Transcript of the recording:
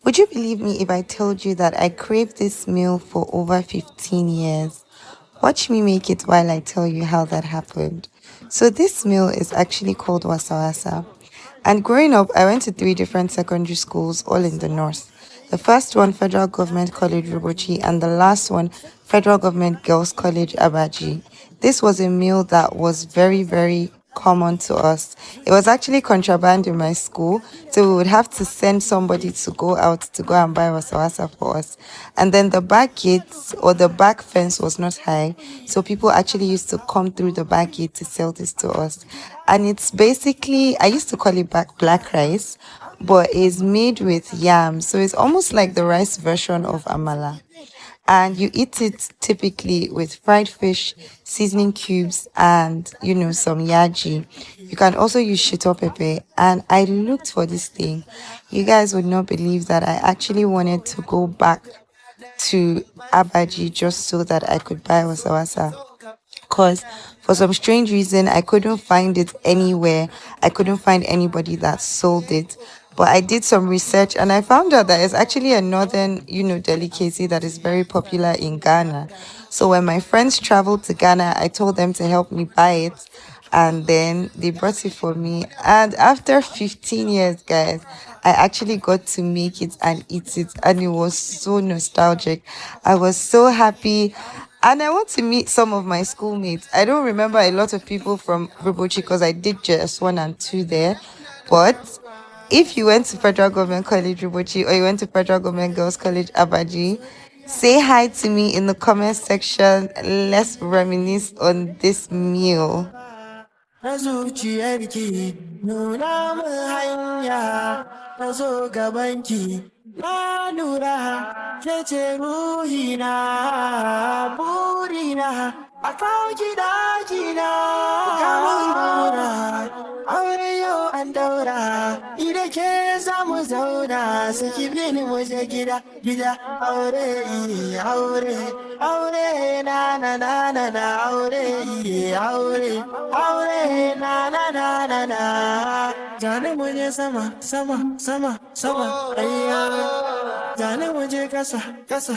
Would you believe me if I told you that I craved this meal for over 15 years? Watch me make it while I tell you how that happened. So, this meal is actually called Wasa Wasa. And growing up, I went to three different secondary schools, all in the north. The first one, Federal Government College Robochi, and the last one, Federal Government Girls College Abaji. This was a meal that was very, very common to us. It was actually contraband in my school, so we would have to send somebody to go out to go and buy wasa wasa for us. And then the back gates or the back fence was not high, so people actually used to come through the back gate to sell this to us. And it's basically, I used to call it black rice, but it's made with yam, so it's almost like the rice version of amala, and you eat it typically with fried fish, seasoning cubes, and some yaji. You can also use shito pepe. And I looked for this thing. You guys would not believe that I actually wanted to go back to Abaji just so that I could buy wasa wasa. Because for some strange reason, I couldn't find it anywhere. I couldn't find anybody that sold it. But I did some research and I found out that it's actually a northern, delicacy that is very popular in Ghana. So when my friends traveled to Ghana, I told them to help me buy it. And then they brought it for me. And after 15 years, guys, I actually got to make it and eat it. And it was so nostalgic. I was so happy. And I want to meet some of my schoolmates. I don't remember a lot of people from Robochi because I did just one and two there. But if you went to Federal Government College Robochi or you went to Federal Government Girls College Abaji, say hi to me in the comment section. Let's reminisce on this meal. Na zuciyarki nuna min hanya na zo gabanki na lura ke ce ruhina burina a kawo gidajina kamun gora aure yau an daura ida ke za mu zauna saki bini mu je gida aure aure aure na aure aure aure na jani mu je sama ayya jani mu je kasa